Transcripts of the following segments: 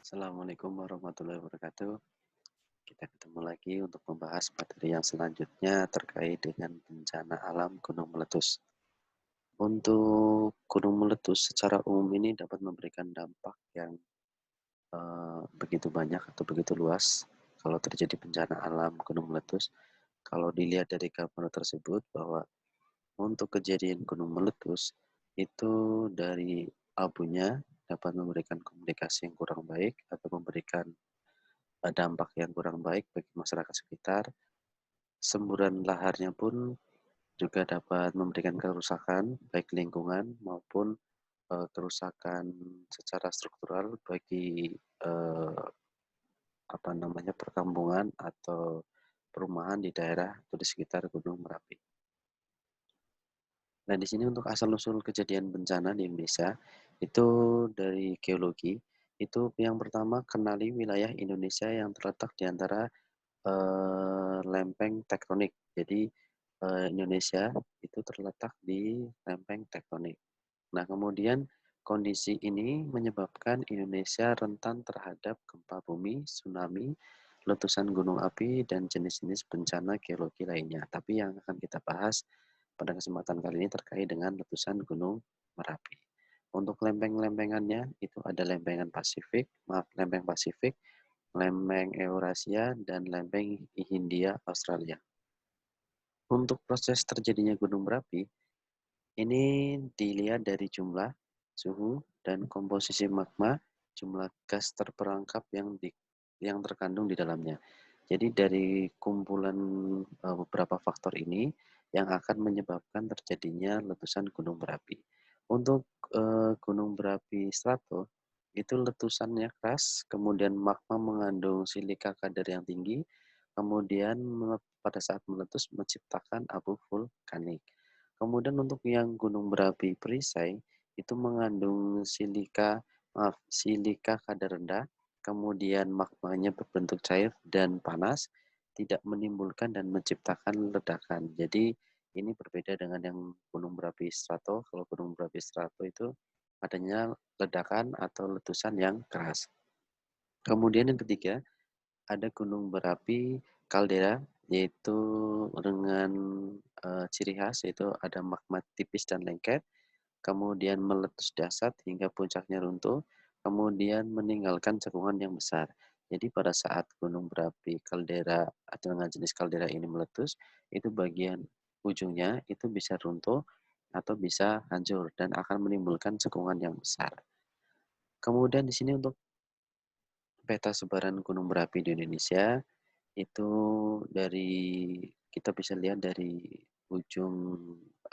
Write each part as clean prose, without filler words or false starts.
Assalamualaikum warahmatullahi wabarakatuh. Kita ketemu lagi untuk membahas materi yang selanjutnya terkait dengan bencana alam gunung meletus. Untuk gunung meletus secara umum ini dapat memberikan dampak yang begitu banyak atau begitu luas kalau terjadi bencana alam gunung meletus. Kalau dilihat dari gambar tersebut bahwa untuk kejadian gunung meletus itu dari abunya dapat memberikan komunikasi yang kurang baik atau memberikan dampak yang kurang baik bagi masyarakat sekitar. Semburan laharnya pun juga dapat memberikan kerusakan baik lingkungan maupun kerusakan secara struktural bagi eh, perkampungan atau perumahan di daerah atau di sekitar Gunung Merapi. Nah, di sini untuk asal-usul kejadian bencana di Indonesia itu dari geologi. Itu yang pertama kenali wilayah Indonesia yang terletak di antara lempeng tektonik. Jadi Indonesia itu terletak di lempeng tektonik. Nah, kemudian kondisi ini menyebabkan Indonesia rentan terhadap gempa bumi, tsunami, letusan gunung api, dan jenis-jenis bencana geologi lainnya. Tapi yang akan kita bahas pada kesempatan kali ini terkait dengan letusan gunung Merapi. Untuk lempeng-lempengannya itu ada lempengan Pasifik, lempeng Pasifik, lempeng Eurasia, dan lempeng Hindia Australia. Untuk proses terjadinya gunung berapi, ini dilihat dari jumlah, suhu, dan komposisi magma, jumlah gas terperangkap yang terkandung di dalamnya. Jadi dari kumpulan beberapa faktor ini yang akan menyebabkan terjadinya letusan gunung berapi. Untuk gunung berapi strato, itu letusannya keras, kemudian magma mengandung silika kadar yang tinggi, kemudian pada saat meletus menciptakan abu vulkanik. Kemudian untuk yang gunung berapi perisai itu mengandung silika kadar rendah, kemudian magmanya berbentuk cair dan panas, tidak menimbulkan dan menciptakan ledakan. Jadi ini berbeda dengan yang gunung berapi strato. Kalau gunung berapi strato itu adanya ledakan atau letusan yang keras. Kemudian yang ketiga, ada gunung berapi kaldera, yaitu dengan ciri khas yaitu ada magma tipis dan lengket, kemudian meletus dasar hingga puncaknya runtuh, kemudian meninggalkan cekungan yang besar. Jadi pada saat gunung berapi kaldera atau dengan jenis kaldera ini meletus, itu bagian ujungnya itu bisa runtuh atau bisa hancur dan akan menimbulkan cekungan yang besar. Kemudian di sini untuk peta sebaran gunung berapi di Indonesia itu dari kita bisa lihat dari ujung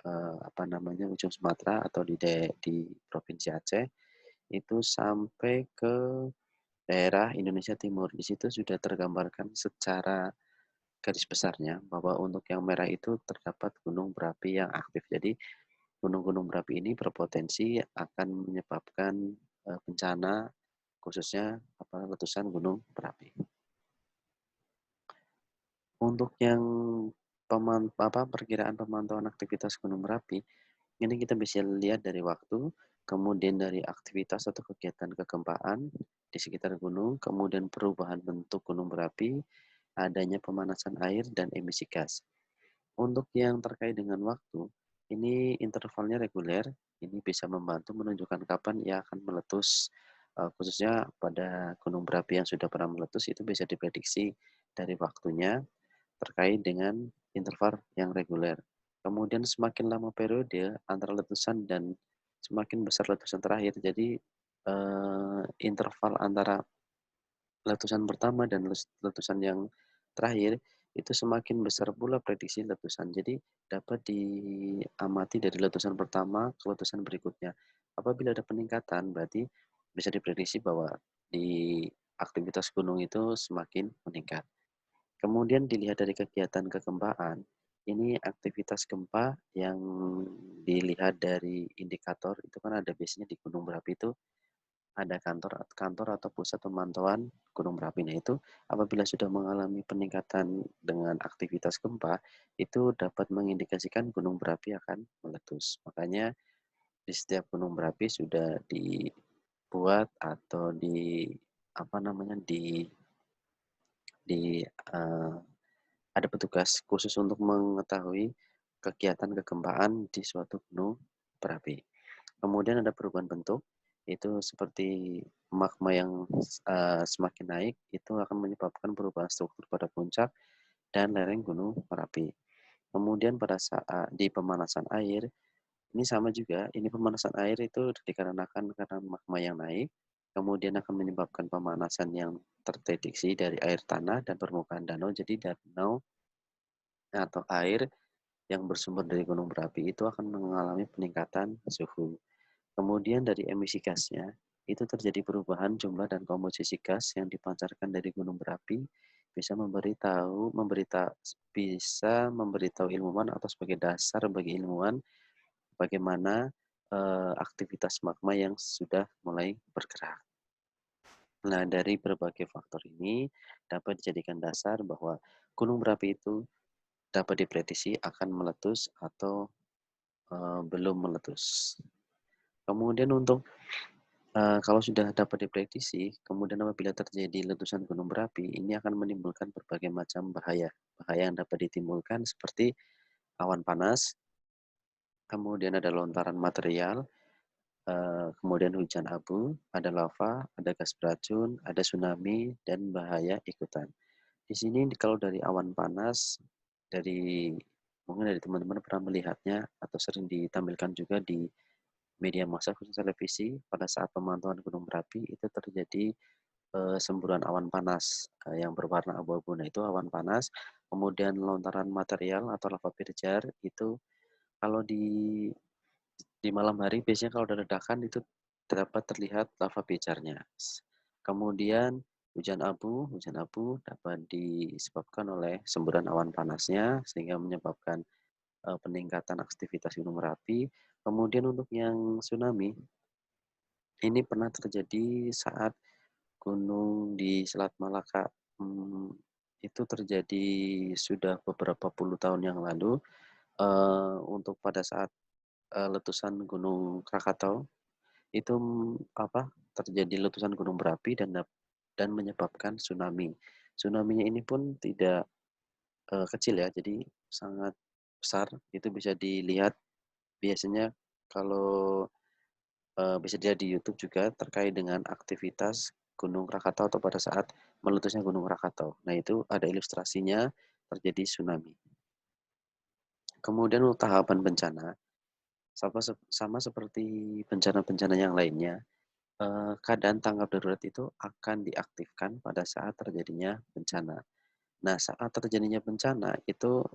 ujung Sumatera atau di Provinsi Aceh itu sampai ke daerah Indonesia Timur. Di situ sudah tergambarkan secara garis besarnya bahwa untuk yang merah itu terdapat gunung berapi yang aktif. Jadi gunung-gunung berapi ini berpotensi akan menyebabkan bencana khususnya letusan gunung berapi. Untuk yang perkiraan pemantauan aktivitas gunung berapi, ini kita bisa lihat dari waktu, kemudian dari aktivitas atau kegiatan kegempaan di sekitar gunung, kemudian perubahan bentuk gunung berapi, adanya pemanasan air, dan emisi gas. Untuk yang terkait dengan waktu, ini intervalnya reguler, ini bisa membantu menunjukkan kapan ia akan meletus, khususnya pada gunung berapi yang sudah pernah meletus itu bisa diprediksi dari waktunya, terkait dengan interval yang reguler. Kemudian semakin lama periode antara letusan dan semakin besar letusan terakhir, jadi interval antara letusan pertama dan letusan yang terakhir itu semakin besar pula prediksi letusan. Jadi dapat diamati dari letusan pertama ke letusan berikutnya. Apabila ada peningkatan, berarti bisa diprediksi bahwa di aktivitas gunung itu semakin meningkat. Kemudian dilihat dari kegiatan kegempaan, ini aktivitas gempa yang dilihat dari indikator itu kan ada biasanya di gunung berapi itu ada kantor atau pusat pemantauan gunung berapi. Nah itu apabila sudah mengalami peningkatan dengan aktivitas gempa, itu dapat mengindikasikan gunung berapi akan meletus. Makanya di setiap gunung berapi sudah dibuat atau apa namanya, di ada petugas khusus untuk mengetahui kegiatan kegempaan di suatu gunung berapi. Kemudian ada perubahan bentuk, itu seperti magma yang semakin naik, itu akan menyebabkan perubahan struktur pada puncak dan lereng gunung Merapi. Kemudian pada saat di pemanasan air, ini sama juga, ini pemanasan air itu dikarenakan karena magma yang naik, kemudian akan menyebabkan pemanasan yang terdeteksi dari air tanah dan permukaan danau. Jadi danau atau air yang bersumber dari gunung berapi itu akan mengalami peningkatan suhu. Kemudian dari emisi gasnya, itu terjadi perubahan jumlah dan komposisi gas yang dipancarkan dari gunung berapi bisa bisa memberitahu ilmuwan atau sebagai dasar bagi ilmuwan bagaimana aktivitas magma yang sudah mulai bergerak. Nah, dari berbagai faktor ini dapat dijadikan dasar bahwa gunung berapi itu dapat diprediksi akan meletus atau belum meletus. Kemudian untuk kalau sudah dapat diprediksi, kemudian apabila terjadi letusan gunung berapi, ini akan menimbulkan berbagai macam bahaya. Bahaya yang dapat ditimbulkan seperti awan panas, kemudian ada lontaran material, kemudian hujan abu, ada lava, ada gas beracun, ada tsunami, dan bahaya ikutan. Di sini kalau dari awan panas, dari mungkin dari teman-teman pernah melihatnya atau sering ditampilkan juga di media massa khusus televisi pada saat pemantauan gunung berapi itu terjadi semburan awan panas yang berwarna abu-abu. Nah, itu awan panas, kemudian lontaran material atau lava pijar itu kalau di malam hari biasanya kalau ada ledakan itu dapat terlihat lava pijarnya. Kemudian hujan abu dapat disebabkan oleh semburan awan panasnya sehingga menyebabkan peningkatan aktivitas gunung Merapi. Kemudian untuk yang tsunami, ini pernah terjadi saat gunung di Selat Malaka itu terjadi sudah beberapa puluh tahun yang lalu. Untuk pada saat letusan Gunung Krakatau itu terjadi letusan gunung berapi dan menyebabkan tsunami. Tsunami-nya ini pun tidak kecil ya, jadi sangat besar. Itu bisa dilihat biasanya kalau bisa dilihat di YouTube juga terkait dengan aktivitas Gunung Krakatau atau pada saat meletusnya Gunung Krakatau. Nah, itu ada ilustrasinya terjadi tsunami. Kemudian untuk tahapan bencana, sama seperti bencana-bencana yang lainnya, keadaan tanggap darurat itu akan diaktifkan pada saat terjadinya bencana. Nah, saat terjadinya bencana itu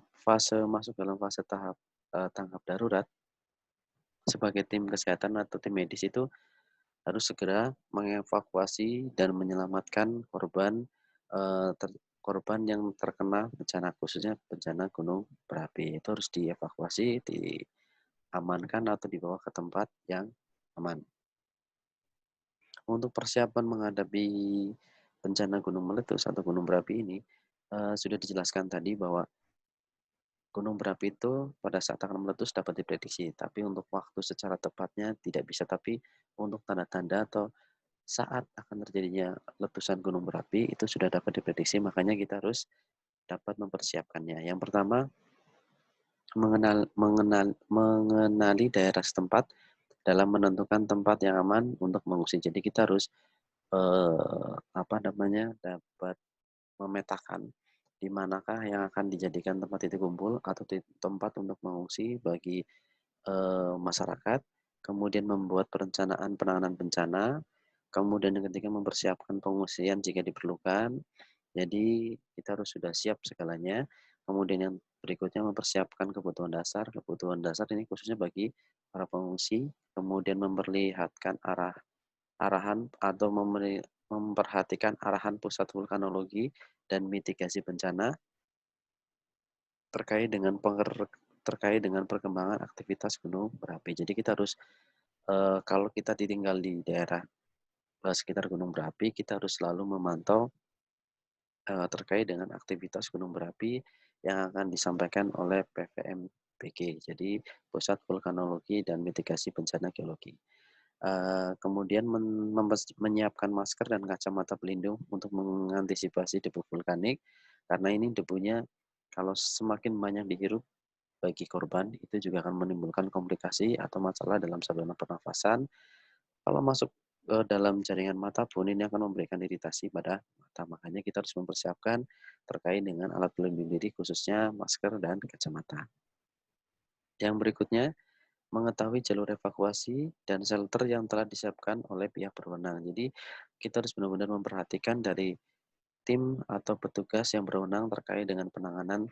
masuk dalam fase tahap tanggap darurat sebagai tim kesehatan atau tim medis itu harus segera mengevakuasi dan menyelamatkan korban yang terkena bencana, khususnya bencana gunung berapi. Itu harus dievakuasi, diamankan atau dibawa ke tempat yang aman. Untuk persiapan menghadapi bencana gunung meletus atau gunung berapi ini, sudah dijelaskan tadi bahwa gunung berapi itu pada saat akan meletus dapat diprediksi, tapi untuk waktu secara tepatnya tidak bisa. Tapi untuk tanda-tanda atau saat akan terjadinya letusan gunung berapi itu sudah dapat diprediksi, makanya kita harus dapat mempersiapkannya. Yang pertama, mengenali daerah setempat dalam menentukan tempat yang aman untuk mengungsi. Jadi kita harus dapat memetakan di manakah yang akan dijadikan tempat titik kumpul atau tempat untuk mengungsi bagi masyarakat, kemudian membuat perencanaan penanganan bencana, kemudian yang ketiga mempersiapkan pengungsian jika diperlukan. Jadi kita harus sudah siap segalanya. Kemudian yang berikutnya mempersiapkan kebutuhan dasar. Kebutuhan dasar ini khususnya bagi para pengungsi, kemudian memperlihatkan arahan atau memperhatikan arahan pusat vulkanologi dan mitigasi bencana terkait dengan perkembangan aktivitas gunung berapi. Jadi kita harus kalau kita ditinggal di daerah sekitar gunung berapi, kita harus selalu memantau terkait dengan aktivitas gunung berapi yang akan disampaikan oleh PVMBG, jadi Pusat Vulkanologi dan Mitigasi Bencana Geologi. Kemudian menyiapkan masker dan kacamata pelindung untuk mengantisipasi debu vulkanik, karena ini debunya kalau semakin banyak dihirup bagi korban, itu juga akan menimbulkan komplikasi atau masalah dalam saluran pernafasan. Kalau masuk ke dalam jaringan mata pun ini akan memberikan iritasi pada mata, makanya kita harus mempersiapkan terkait dengan alat pelindung diri khususnya masker dan kacamata. Yang berikutnya, mengetahui jalur evakuasi dan shelter yang telah disiapkan oleh pihak berwenang. Jadi, kita harus benar-benar memperhatikan dari tim atau petugas yang berwenang terkait dengan penanganan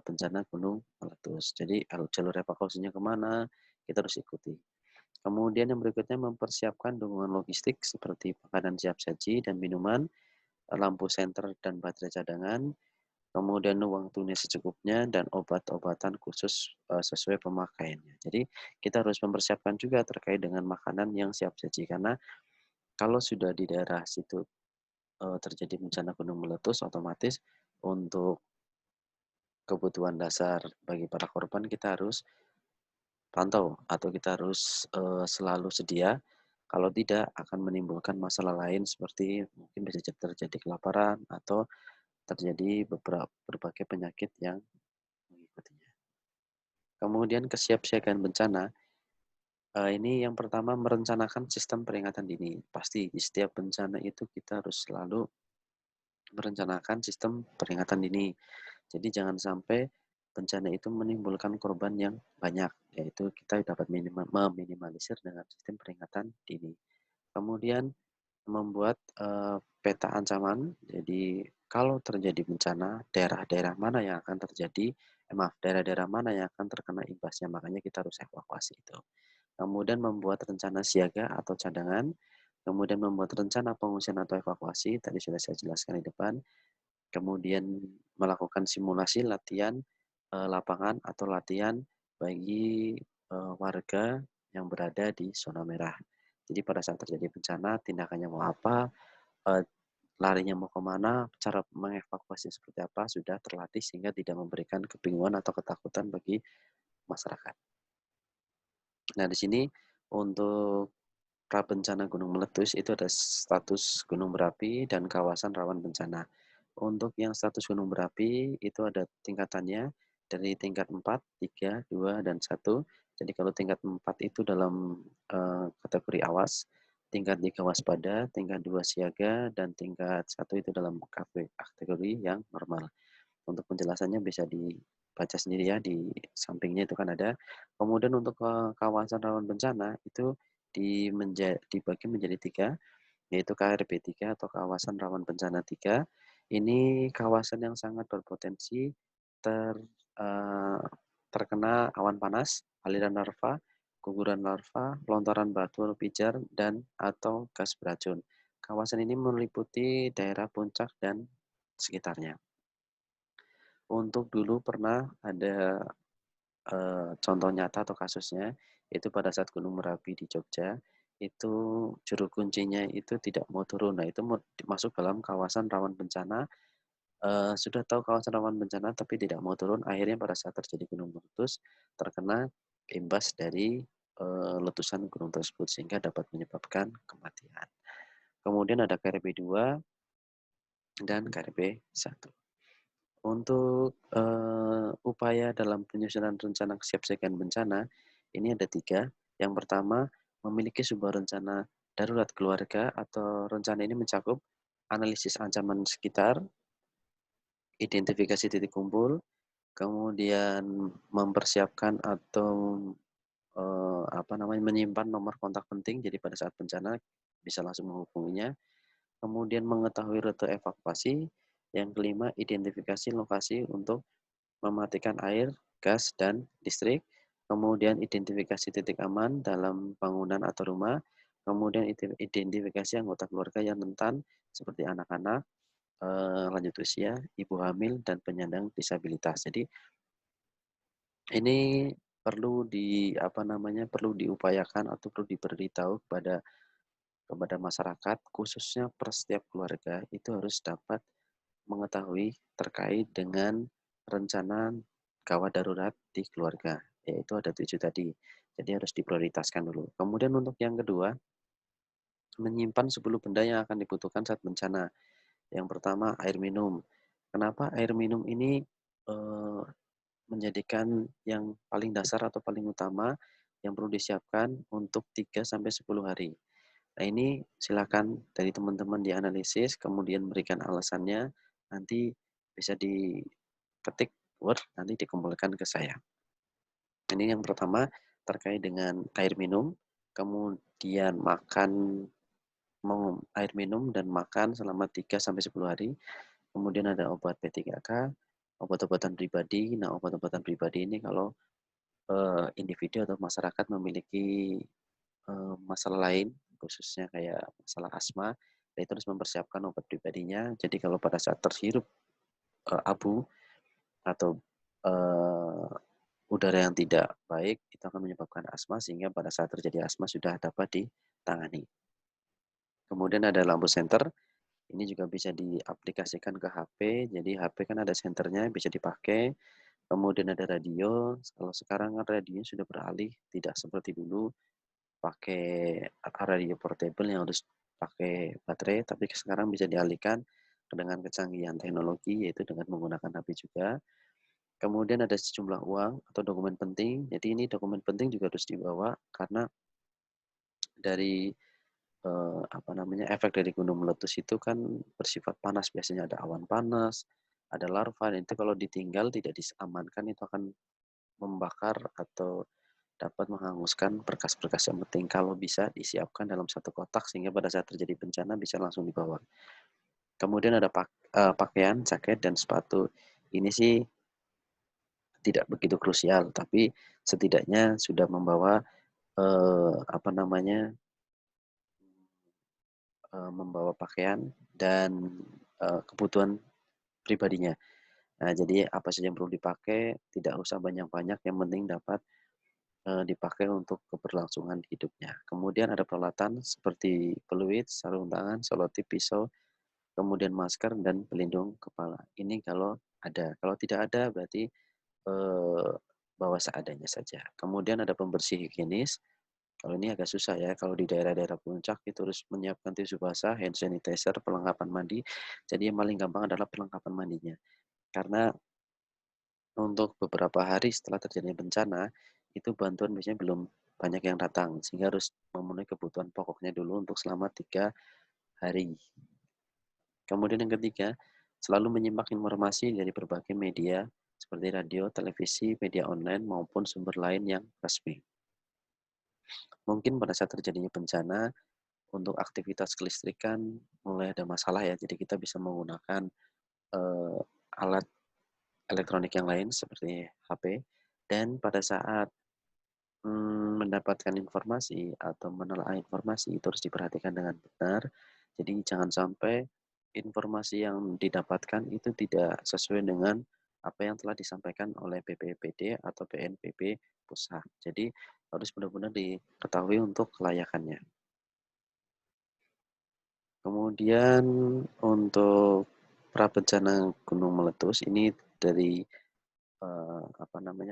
bencana gunung meletus. Jadi, jalur evakuasinya kemana, kita harus ikuti. Kemudian yang berikutnya mempersiapkan dukungan logistik seperti makanan siap saji dan minuman, lampu senter dan baterai cadangan, kemudian uang tunai secukupnya dan obat-obatan khusus, sesuai pemakaiannya. Jadi, kita harus mempersiapkan juga terkait dengan makanan yang siap saji, karena kalau sudah di daerah situ, terjadi bencana gunung meletus, otomatis untuk kebutuhan dasar bagi para korban kita harus pantau atau kita harus, selalu sedia, kalau tidak akan menimbulkan masalah lain seperti mungkin bisa terjadi kelaparan atau terjadi berbagai penyakit yang mengikutinya. Kemudian kesiapsiagaan bencana, ini yang pertama merencanakan sistem peringatan dini. Pasti di setiap bencana itu kita harus selalu merencanakan sistem peringatan dini. Jadi jangan sampai bencana itu menimbulkan korban yang banyak, yaitu kita dapat meminimalisir dengan sistem peringatan dini. Kemudian membuat, peta ancaman, jadi kalau terjadi bencana, daerah-daerah mana yang akan terjadi maaf, daerah-daerah mana yang akan terkena imbasnya, makanya kita harus evakuasi itu. Kemudian membuat rencana siaga atau cadangan, kemudian membuat rencana pengungsian atau evakuasi, tadi sudah saya jelaskan di depan, kemudian melakukan simulasi latihan, lapangan atau latihan bagi, warga yang berada di zona merah. Jadi pada saat terjadi bencana, tindakannya mau apa, eee, larinya mau kemana, cara mengevakuasi seperti apa, sudah terlatih sehingga tidak memberikan kebingungan atau ketakutan bagi masyarakat. Nah, di sini untuk prabencana gunung meletus itu ada status gunung berapi dan kawasan rawan bencana. Untuk yang status gunung berapi itu ada tingkatannya dari tingkat 4, 3, 2, dan 1. Jadi kalau tingkat 4 itu dalam kategori awas, tingkat 3 waspada, tingkat 2 siaga, dan tingkat 1 itu dalam kategori yang normal. Untuk penjelasannya bisa dibaca sendiri ya, di sampingnya itu kan ada. Kemudian untuk kawasan rawan bencana itu dibagi menjadi 3, yaitu KRB 3 atau kawasan rawan bencana 3. Ini kawasan yang sangat berpotensi ter eee, terkena awan panas, aliran larva, guguran larva, lontaran batu pijar, dan atau gas beracun. Kawasan ini meliputi daerah puncak dan sekitarnya. Untuk dulu pernah ada, contoh nyata atau kasusnya, itu pada saat Gunung Merapi di Jogja, itu juru kuncinya itu tidak mau turun. Nah, itu masuk dalam kawasan rawan bencana, sudah tahu kawasan rawan bencana tapi tidak mau turun, akhirnya pada saat terjadi gunung meletus, terkena imbas dari, letusan gunung tersebut sehingga dapat menyebabkan kematian. Kemudian ada KRB 2 dan KRB 1. Untuk, upaya dalam penyusunan rencana kesiapsiagaan bencana, ini ada 3. Yang pertama, memiliki sebuah rencana darurat keluarga atau rencana ini mencakup analisis ancaman sekitar, identifikasi titik kumpul, kemudian mempersiapkan atau, menyimpan nomor kontak penting, jadi pada saat bencana bisa langsung menghubunginya. Kemudian mengetahui rute evakuasi. Yang kelima, identifikasi lokasi untuk mematikan air, gas, dan listrik, kemudian identifikasi titik aman dalam bangunan atau rumah, kemudian identifikasi anggota keluarga yang rentan seperti anak-anak, lanjut usia, ibu hamil, dan penyandang disabilitas. Jadi ini perlu diupayakan atau perlu diberitahu kepada kepada masyarakat, khususnya per setiap keluarga itu harus dapat mengetahui terkait dengan rencana gawat darurat di keluarga. yaitu ada 7 tadi. Jadi harus diprioritaskan dulu. Kemudian untuk yang kedua, menyimpan 10 benda yang akan dibutuhkan saat bencana. Yang pertama air minum. Kenapa air minum ini menjadikan yang paling dasar atau paling utama yang perlu disiapkan untuk 3 sampai 10 hari. Nah, ini silakan dari teman-teman dianalisis, kemudian berikan alasannya, nanti bisa diketik Word, nanti dikumpulkan ke saya. Ini yang pertama terkait dengan air minum, kemudian air minum dan makan selama 3 sampai 10 hari. Kemudian ada obat P3K, obat-obatan pribadi. Nah, obat-obatan pribadi ini kalau individu atau masyarakat memiliki masalah lain, khususnya kayak masalah asma, nah itu harus mempersiapkan obat pribadinya. Jadi kalau pada saat terhirup abu atau uh, udara yang tidak baik, itu akan menyebabkan asma, sehingga pada saat terjadi asma sudah dapat ditangani. Kemudian ada lampu senter, ini juga bisa diaplikasikan ke HP, jadi HP kan ada senternya, bisa dipakai. Kemudian ada radio, kalau sekarang kan radio sudah beralih, tidak seperti dulu, pakai radio portable yang harus pakai baterai, tapi sekarang bisa dialihkan dengan kecanggihan teknologi, yaitu dengan menggunakan HP juga. Kemudian ada sejumlah uang atau dokumen penting. Jadi ini dokumen penting juga harus dibawa karena dari efek dari gunung meletus itu kan bersifat panas, biasanya ada awan panas, ada larva, dan itu kalau ditinggal tidak diamankan itu akan membakar atau dapat menghanguskan berkas-berkas yang penting. Kalau bisa disiapkan dalam satu kotak sehingga pada saat terjadi bencana bisa langsung dibawa. Kemudian ada pakaian, jaket, dan sepatu. Ini sih tidak begitu krusial, tapi setidaknya sudah membawa eh, apa namanya membawa pakaian dan kebutuhan pribadinya. Nah, jadi apa saja yang perlu dipakai, tidak usah banyak-banyak, yang penting dapat dipakai untuk keberlangsungan hidupnya. Kemudian ada peralatan seperti peluit, sarung tangan, selotip, pisau, kemudian masker dan pelindung kepala. Ini kalau ada. Kalau tidak ada berarti eh, bawa seadanya saja. Kemudian ada pembersih higienis. Kalau ini agak susah ya, kalau di daerah-daerah puncak itu harus menyiapkan tisu basah, hand sanitizer, perlengkapan mandi. Jadi yang paling gampang adalah perlengkapan mandinya. Karena untuk beberapa hari setelah terjadinya bencana, itu bantuan biasanya belum banyak yang datang, sehingga harus memenuhi kebutuhan pokoknya dulu untuk selama 3 hari. Kemudian yang ketiga, selalu menyimak informasi dari berbagai media seperti radio, televisi, media online, maupun sumber lain yang resmi. Mungkin pada saat terjadinya bencana, untuk aktivitas kelistrikan mulai ada masalah ya, jadi kita bisa menggunakan eh, alat elektronik yang lain seperti HP, dan pada saat mendapatkan informasi atau menelaah informasi itu harus diperhatikan dengan benar. Jadi jangan sampai informasi yang didapatkan itu tidak sesuai dengan apa yang telah disampaikan oleh BPBD atau BNPB pusat. Jadi harus benar-benar diketahui untuk kelayakannya. Kemudian untuk pra bencana gunung meletus ini dari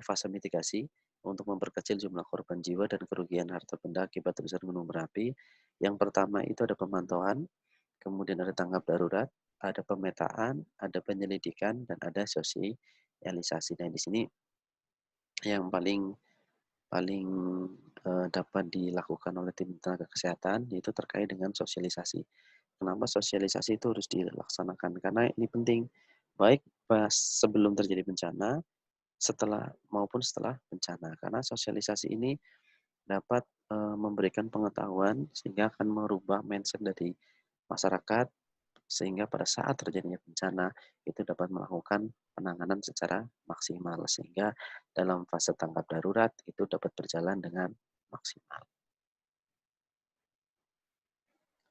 fase mitigasi untuk memperkecil jumlah korban jiwa dan kerugian harta benda akibat letusan gunung berapi. Yang pertama itu ada pemantauan, kemudian ada tanggap darurat, ada pemetaan, ada penyelidikan, dan ada sosialisasi. Nah, di sini yang paling paling dapat dilakukan oleh tim tenaga kesehatan yaitu terkait dengan sosialisasi. Kenapa sosialisasi itu harus dilaksanakan? Karena ini penting, baik pas sebelum terjadi bencana, setelah bencana. Karena sosialisasi ini dapat memberikan pengetahuan sehingga akan merubah mindset dari masyarakat sehingga pada saat terjadinya bencana itu dapat melakukan penanganan secara maksimal sehingga dalam fase tanggap darurat itu dapat berjalan dengan maksimal.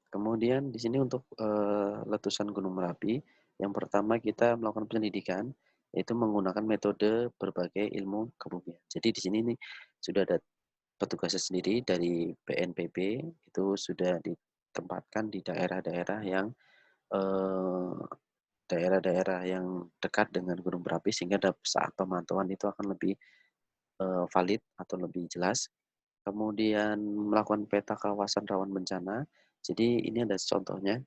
Kemudian di sini untuk letusan Gunung Merapi, yang pertama kita melakukan penyelidikan yaitu menggunakan metode berbagai ilmu kebumian. Jadi di sini nih sudah ada petugasnya sendiri dari BNPB, itu sudah ditempatkan di daerah-daerah yang eh, daerah-daerah yang dekat dengan gunung berapi sehingga saat pemantauan itu akan lebih valid atau lebih jelas. Kemudian melakukan peta kawasan rawan bencana. Jadi ini ada contohnya,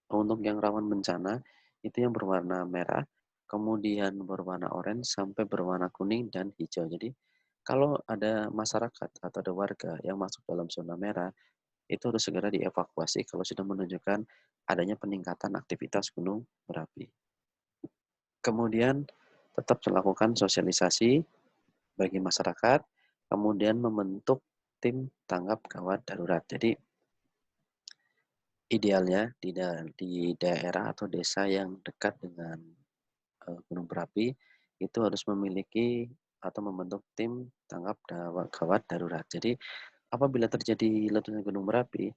untuk yang rawan bencana itu yang berwarna merah, kemudian berwarna orange sampai berwarna kuning dan hijau. Jadi kalau ada masyarakat atau ada warga yang masuk dalam zona merah, itu harus segera dievakuasi kalau sudah menunjukkan adanya peningkatan aktivitas gunung berapi. Kemudian tetap melakukan sosialisasi bagi masyarakat, kemudian membentuk tim tanggap gawat darurat. Jadi idealnya di daerah atau desa yang dekat dengan gunung berapi itu harus memiliki atau membentuk tim tanggap gawat darurat. Jadi apabila terjadi letusan gunung berapi,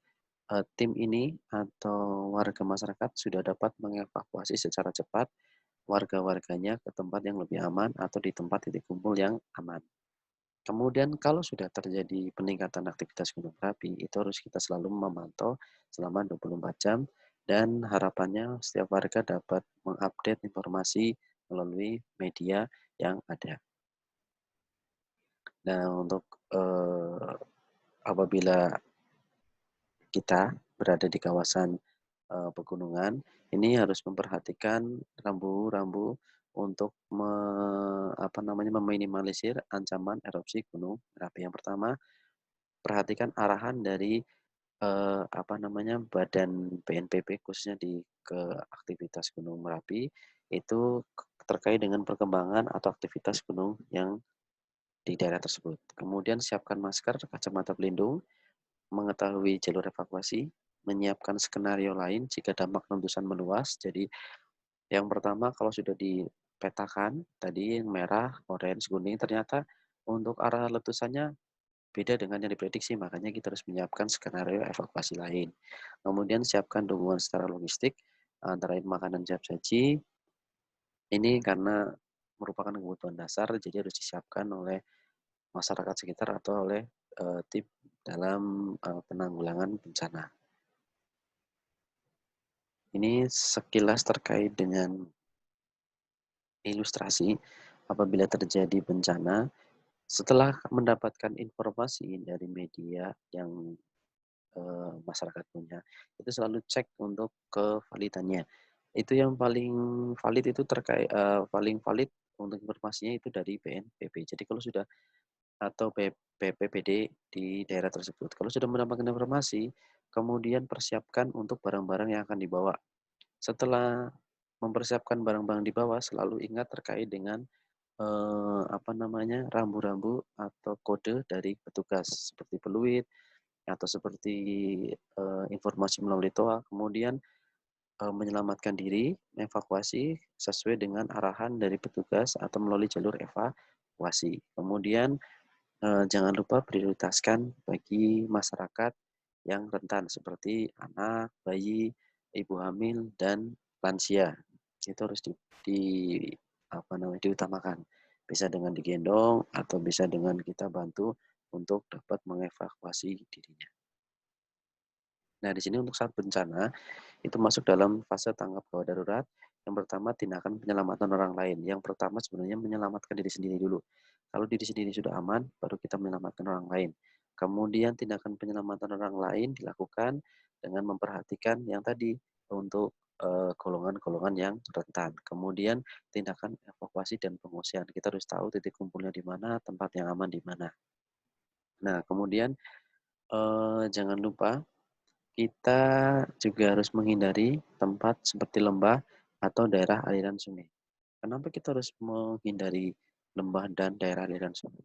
tim ini atau warga masyarakat sudah dapat mengevakuasi secara cepat warga-warganya ke tempat yang lebih aman atau di tempat titik kumpul yang aman. Kemudian kalau sudah terjadi peningkatan aktivitas gunung berapi, itu harus kita selalu memantau selama 24 jam dan harapannya setiap warga dapat mengupdate informasi melalui media yang ada. Nah, untuk apabila kita berada di kawasan pegunungan, ini harus memperhatikan rambu-rambu untuk meminimalisir ancaman erupsi gunung berapi. Yang pertama, perhatikan arahan dari Badan BNPB khususnya ke aktivitas Gunung Merapi itu terkait dengan perkembangan atau aktivitas gunung yang di daerah tersebut. Kemudian siapkan masker, kacamata pelindung, mengetahui jalur evakuasi, menyiapkan skenario lain jika dampak letusan meluas. Jadi yang pertama kalau sudah dipetakan tadi yang merah, orange, kuning ternyata untuk arah letusannya beda dengan yang diprediksi, makanya kita harus menyiapkan skenario evakuasi lain. Kemudian siapkan dukungan secara logistik, antara lain makanan siap saji. Ini karena merupakan kebutuhan dasar, jadi harus disiapkan oleh masyarakat sekitar atau oleh tim dalam penanggulangan bencana. Ini sekilas terkait dengan ilustrasi apabila terjadi bencana. Setelah mendapatkan informasi dari media yang masyarakat punya, itu selalu cek untuk kevalidannya. Itu yang paling valid itu paling valid untuk informasinya itu dari BNPB. Jadi kalau sudah atau BPBD di daerah tersebut. Kalau sudah mendapatkan informasi, kemudian persiapkan untuk barang-barang yang akan dibawa. Setelah mempersiapkan barang-barang dibawa, selalu ingat terkait dengan rambu-rambu atau kode dari petugas seperti peluit atau seperti informasi melalui toa, kemudian menyelamatkan diri, evakuasi sesuai dengan arahan dari petugas atau melalui jalur evakuasi. Kemudian jangan lupa prioritaskan bagi masyarakat yang rentan seperti anak, bayi, ibu hamil, dan lansia. Itu harus di diutamakan. Bisa dengan digendong atau bisa dengan kita bantu untuk dapat mengevakuasi dirinya. Nah, di sini untuk saat bencana, itu masuk dalam fase tanggap gawat darurat. Yang pertama, tindakan penyelamatan orang lain. Yang pertama sebenarnya menyelamatkan diri sendiri dulu. Kalau diri sendiri sudah aman, baru kita menyelamatkan orang lain. Kemudian tindakan penyelamatan orang lain dilakukan dengan memperhatikan yang tadi untuk golongan-golongan yang rentan. Kemudian tindakan evakuasi dan pengungsian. Kita harus tahu titik kumpulnya di mana, tempat yang aman di mana. Nah, kemudian jangan lupa kita juga harus menghindari tempat seperti lembah atau daerah aliran sungai. Kenapa kita harus menghindari lembah dan daerah aliran sungai?